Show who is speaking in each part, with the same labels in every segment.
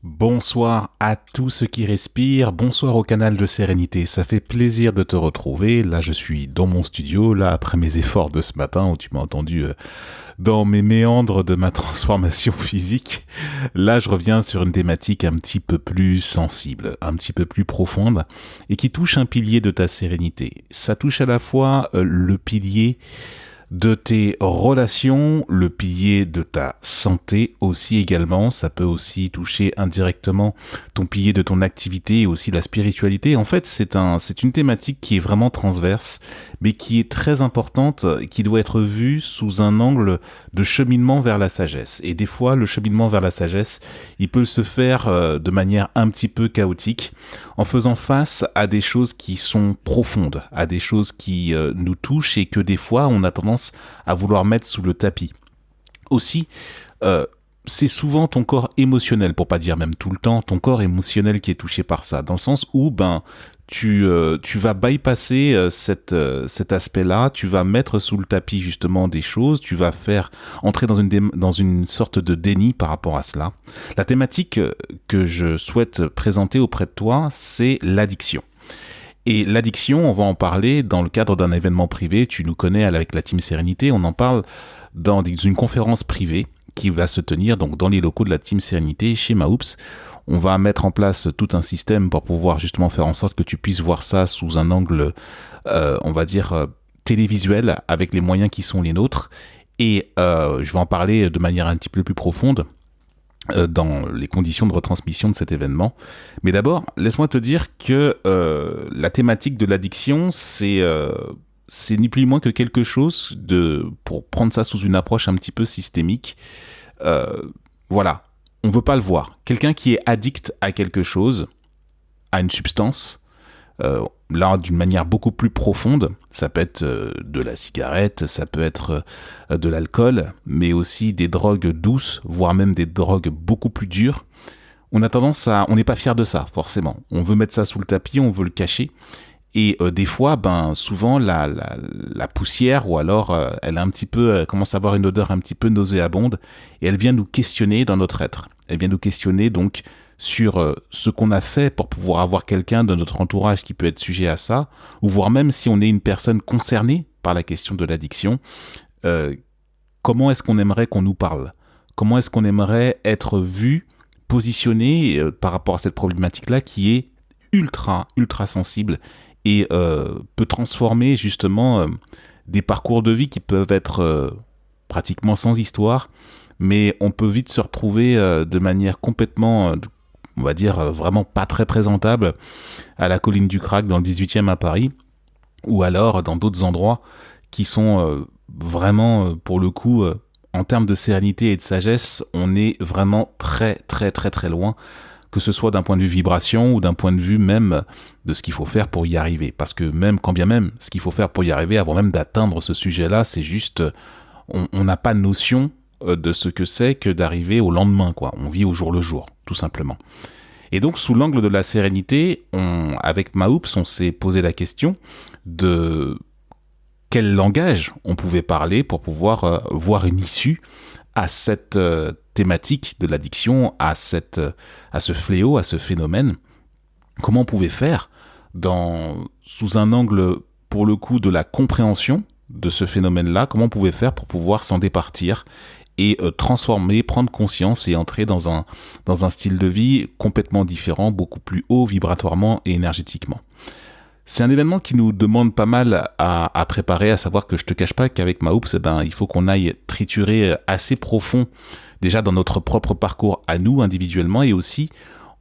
Speaker 1: Bonsoir à tous ceux qui respirent, bonsoir au canal de Sérénité, ça fait plaisir de te retrouver. Là je suis dans mon studio, là après mes efforts de ce matin où tu m'as entendu dans mes méandres de ma transformation physique. Là je reviens sur une thématique un petit peu plus sensible, un petit peu plus profonde et qui touche un pilier de ta sérénité. Ça touche à la fois le pilier de tes relations, le pilier de ta santé aussi également, ça peut aussi toucher indirectement ton pilier de ton activité et aussi la spiritualité. En fait, c'est une thématique qui est vraiment transverse, mais qui est très importante, qui doit être vue sous un angle de cheminement vers la sagesse. Et des fois, le cheminement vers la sagesse, il peut se faire de manière un petit peu chaotique, en faisant face à des choses qui sont profondes, à des choses qui nous touchent et que des fois, on a tendance à vouloir mettre sous le tapis. Aussi, c'est souvent ton corps émotionnel, pour pas dire même tout le temps, ton corps émotionnel qui est touché par ça, dans le sens où tu vas bypasser cet aspect-là, tu vas mettre sous le tapis justement des choses, tu vas faire entrer dans une sorte de déni par rapport à cela. La thématique que je souhaite présenter auprès de toi, c'est l'addiction. Et l'addiction, on va en parler dans le cadre d'un événement privé. Tu nous connais avec la Team Sérénité. On en parle dans une conférence privée qui va se tenir donc dans les locaux de la Team Sérénité chez Maoups. On va mettre en place tout un système pour pouvoir justement faire en sorte que tu puisses voir ça sous un angle, on va dire, télévisuel avec les moyens qui sont les nôtres. Et je vais en parler de manière un petit peu plus profonde dans les conditions de retransmission de cet événement. Mais d'abord, laisse-moi te dire que la thématique de l'addiction, c'est ni plus ni moins que quelque chose pour prendre ça sous une approche un petit peu systémique. Voilà, on veut pas le voir. Quelqu'un qui est addict à quelque chose, à une substance, là d'une manière beaucoup plus profonde, ça peut être de la cigarette, ça peut être de l'alcool, mais aussi des drogues douces, voire même des drogues beaucoup plus dures. On n'est pas fier de ça forcément. On veut mettre ça sous le tapis, on veut le cacher. Et des fois, souvent la poussière, ou alors elle a un petit peu, commence à avoir une odeur un petit peu nauséabonde, et elle vient nous questionner dans notre être. Elle vient nous questionner donc sur ce qu'on a fait pour pouvoir avoir quelqu'un de notre entourage qui peut être sujet à ça, ou voire même si on est une personne concernée par la question de l'addiction, comment est-ce qu'on aimerait qu'on nous parle ? Comment est-ce qu'on aimerait être vu, positionné par rapport à cette problématique-là qui est ultra, ultra sensible et peut transformer justement des parcours de vie qui peuvent être pratiquement sans histoire, mais on peut vite se retrouver de manière complètement, on va dire, vraiment pas très présentable à la colline du Crac dans le 18e à Paris, ou alors dans d'autres endroits qui sont vraiment, pour le coup, en termes de sérénité et de sagesse, on est vraiment très très très très loin, que ce soit d'un point de vue vibration ou d'un point de vue même de ce qu'il faut faire pour y arriver. Parce que même, quand bien même, ce qu'il faut faire pour y arriver, avant même d'atteindre ce sujet-là, c'est juste, on n'a pas de notion de ce que c'est que d'arriver au lendemain, quoi. On vit au jour le jour, tout simplement. Et donc, sous l'angle de la sérénité, avec Maoups, on s'est posé la question de quel langage on pouvait parler pour pouvoir voir une issue à cette thématique de l'addiction, à ce fléau, à ce phénomène. Comment on pouvait faire sous un angle, pour le coup, de la compréhension de ce phénomène-là, comment on pouvait faire pour pouvoir s'en départir et transformer, prendre conscience et entrer dans un style de vie complètement différent, beaucoup plus haut vibratoirement et énergétiquement. C'est un événement qui nous demande pas mal à préparer, à savoir que je te cache pas qu'avec Maoups, il faut qu'on aille triturer assez profond, déjà dans notre propre parcours à nous individuellement, et aussi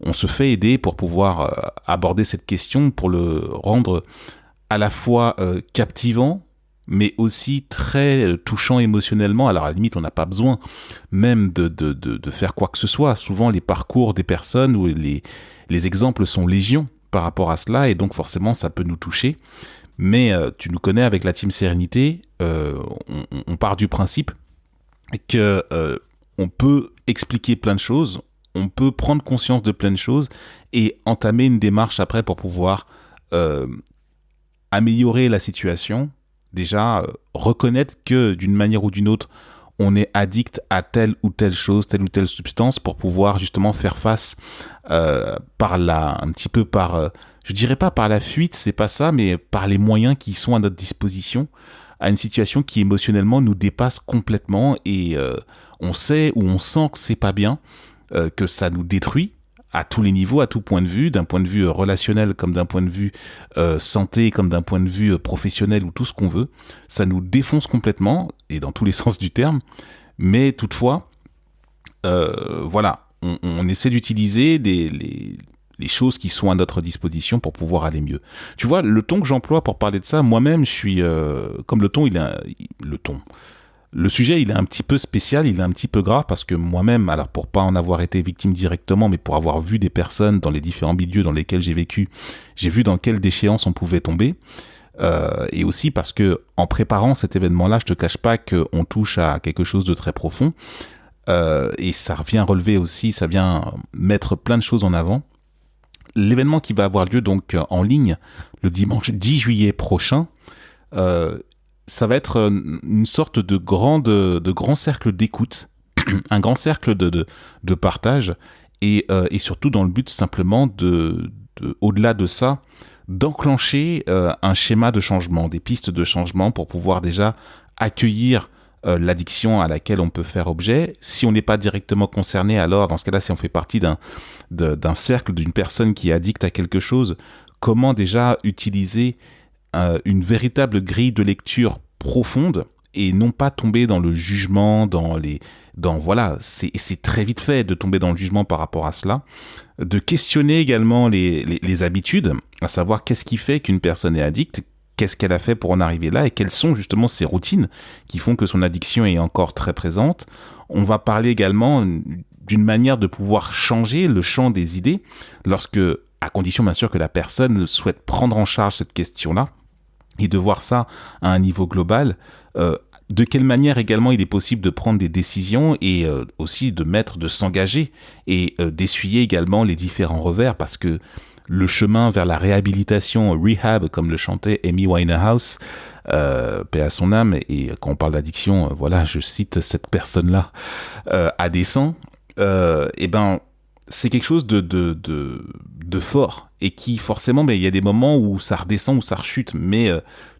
Speaker 1: on se fait aider pour pouvoir aborder cette question, pour le rendre à la fois captivant, mais aussi très touchant émotionnellement. Alors à la limite, on n'a pas besoin même de faire quoi que ce soit. Souvent, les parcours des personnes ou les exemples sont légion par rapport à cela, et donc forcément, ça peut nous toucher. Mais tu nous connais avec la Team Sérénité, on part du principe que on peut expliquer plein de choses, on peut prendre conscience de plein de choses et entamer une démarche après pour pouvoir améliorer la situation. Déjà, reconnaître que d'une manière ou d'une autre, on est addict à telle ou telle chose, telle ou telle substance pour pouvoir justement faire face je dirais pas par la fuite, c'est pas ça, mais par les moyens qui sont à notre disposition, à une situation qui émotionnellement nous dépasse complètement et on sait ou on sent que c'est pas bien, que ça nous détruit à tous les niveaux, à tout point de vue, d'un point de vue relationnel comme d'un point de vue santé, comme d'un point de vue professionnel ou tout ce qu'on veut. Ça nous défonce complètement, et dans tous les sens du terme, mais toutefois, voilà, on essaie d'utiliser les choses qui sont à notre disposition pour pouvoir aller mieux. Tu vois, le ton que j'emploie pour parler de ça, moi-même, je suis... comme le ton, le sujet, il est un petit peu spécial, il est un petit peu grave, parce que moi-même, alors pour pas en avoir été victime directement, mais pour avoir vu des personnes dans les différents milieux dans lesquels j'ai vécu, j'ai vu dans quelle déchéance on pouvait tomber. Et aussi parce que en préparant cet événement-là, je te cache pas qu'on touche à quelque chose de très profond. Et ça vient relever aussi, ça vient mettre plein de choses en avant. L'événement qui va avoir lieu donc en ligne le dimanche 10 juillet prochain, ça va être une sorte de grand cercle d'écoute, un grand cercle de partage, et surtout dans le but simplement au-delà de ça, d'enclencher un schéma de changement, des pistes de changement pour pouvoir déjà accueillir l'addiction à laquelle on peut faire objet. Si on n'est pas directement concerné, alors dans ce cas-là, si on fait partie d'un cercle, d'une personne qui est addicte à quelque chose, comment déjà utiliser une véritable grille de lecture profonde et non pas tomber dans le jugement, voilà, c'est très vite fait de tomber dans le jugement par rapport à cela, de questionner également les habitudes, à savoir qu'est-ce qui fait qu'une personne est addicte, qu'est-ce qu'elle a fait pour en arriver là et quelles sont justement ces routines qui font que son addiction est encore très présente. On va parler également d'une manière de pouvoir changer le champ des idées à condition bien sûr que la personne souhaite prendre en charge cette question-là et de voir ça à un niveau global. De quelle manière également il est possible de prendre des décisions et aussi de s'engager et d'essuyer également les différents revers, parce que le chemin vers la réhabilitation, rehab, comme le chantait Amy Winehouse, paix à son âme, et quand on parle d'addiction, voilà, je cite cette personne-là à dessein, et ben, c'est quelque chose de fort, et qui forcément, il y a des moments où ça redescend, où ça rechute, mais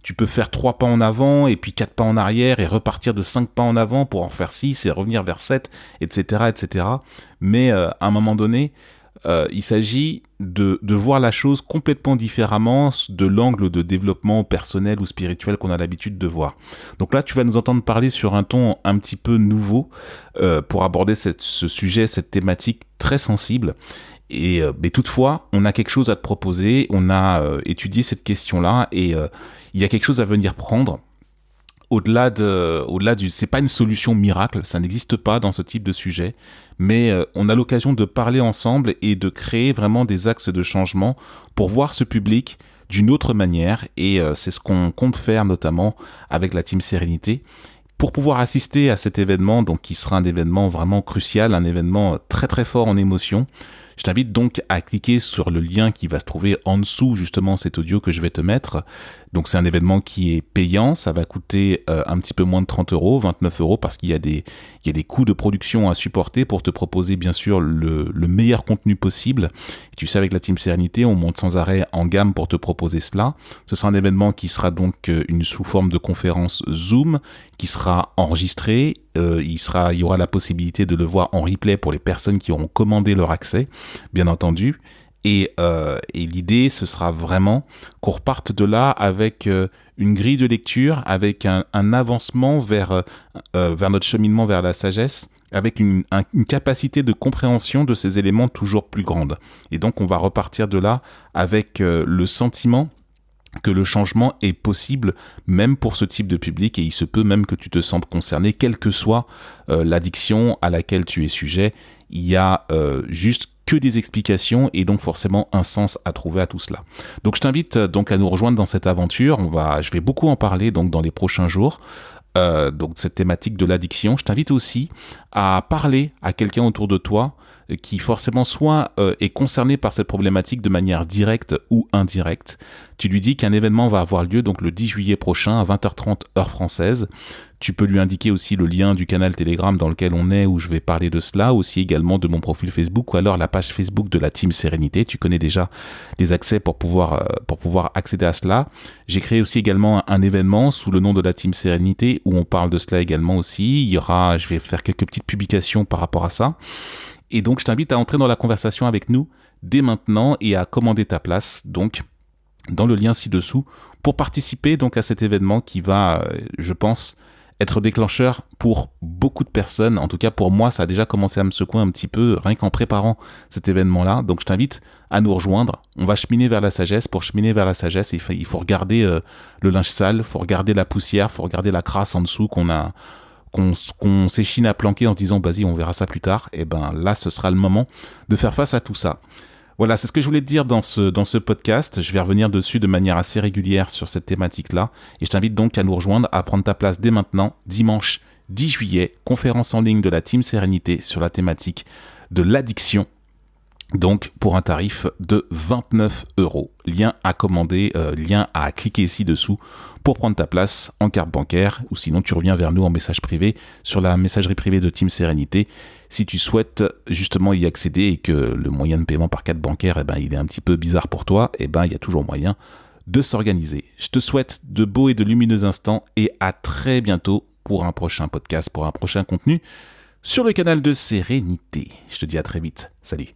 Speaker 1: tu peux faire 3 pas en avant, et puis 4 pas en arrière, et repartir de 5 pas en avant pour en faire 6, et revenir vers 7, etc., etc. Mais à un moment donné, il s'agit de voir la chose complètement différemment de l'angle de développement personnel ou spirituel qu'on a l'habitude de voir. Donc là, tu vas nous entendre parler sur un ton un petit peu nouveau pour aborder ce sujet, cette thématique très sensible. Mais toutefois, on a quelque chose à te proposer, on a étudié cette question-là et il y a quelque chose à venir prendre. Au-delà c'est pas une solution miracle, ça n'existe pas dans ce type de sujet, mais on a l'occasion de parler ensemble et de créer vraiment des axes de changement pour voir ce public d'une autre manière, et c'est ce qu'on compte faire notamment avec la Team Sérénité pour pouvoir assister à cet événement, donc qui sera un événement vraiment crucial, un événement très très fort en émotion. Je t'invite donc à cliquer sur le lien qui va se trouver en dessous, justement, cet audio que je vais te mettre. Donc c'est un événement qui est payant, ça va coûter un petit peu moins de 30 €, 29 €, parce qu'il y a des coûts de production à supporter pour te proposer bien sûr le meilleur contenu possible. Et tu sais, avec la Team Sérénité, on monte sans arrêt en gamme pour te proposer cela. Ce sera un événement qui sera donc sous forme de conférence Zoom, qui sera enregistré. Il y aura la possibilité de le voir en replay pour les personnes qui auront commandé leur accès, bien entendu. Et l'idée, ce sera vraiment qu'on reparte de là avec une grille de lecture, avec un avancement vers notre cheminement vers la sagesse, avec une capacité de compréhension de ces éléments toujours plus grande. Et donc, on va repartir de là avec le sentiment que le changement est possible même pour ce type de public, et il se peut même que tu te sentes concerné, quelle que soit l'addiction à laquelle tu es sujet. Il y a juste que des explications et donc forcément un sens à trouver à tout cela. Donc je t'invite donc à nous rejoindre dans cette aventure. Je vais beaucoup en parler donc dans les prochains jours. Donc cette thématique de l'addiction. Je t'invite aussi à parler à quelqu'un autour de toi qui forcément soit est concerné par cette problématique de manière directe ou indirecte. Tu lui dis qu'un événement va avoir lieu donc le 10 juillet prochain à 20h30 heure française, Tu peux lui indiquer aussi le lien du canal Telegram dans lequel on est, où je vais parler de cela, aussi également de mon profil Facebook ou alors la page Facebook de la Team Sérénité. Tu connais déjà les accès pour pouvoir accéder à cela. J'ai créé aussi également un événement sous le nom de la Team Sérénité où on parle de cela également aussi. Je vais faire quelques petites publications par rapport à ça. Et donc, je t'invite à entrer dans la conversation avec nous dès maintenant et à commander ta place, donc, dans le lien ci-dessous, pour participer donc à cet événement qui va, je pense, être déclencheur pour beaucoup de personnes. En tout cas, pour moi, ça a déjà commencé à me secouer un petit peu, rien qu'en préparant cet événement-là. Donc, je t'invite à nous rejoindre. On va cheminer vers la sagesse. Pour cheminer vers la sagesse, il faut regarder le linge sale, il faut regarder la poussière, il faut regarder la crasse en dessous qu'on s'échine à planquer en se disant vas-y on verra ça plus tard, et ben là ce sera le moment de faire face à tout ça. Voilà, c'est ce que je voulais te dire dans ce podcast. Je vais revenir dessus de manière assez régulière sur cette thématique-là, et je t'invite donc à nous rejoindre, à prendre ta place dès maintenant, dimanche 10 juillet, conférence en ligne de la Team Sérénité sur la thématique de l'addiction, donc pour un tarif de 29 €. Lien à commander, lien à cliquer ici dessous pour prendre ta place en carte bancaire, ou sinon tu reviens vers nous en message privé sur la messagerie privée de Team Sérénité si tu souhaites justement y accéder et que le moyen de paiement par carte bancaire, il est un petit peu bizarre pour toi, il y a toujours moyen de s'organiser. Je te souhaite de beaux et de lumineux instants et à très bientôt pour un prochain podcast, pour un prochain contenu sur le canal de Sérénité. Je te dis à très vite. Salut.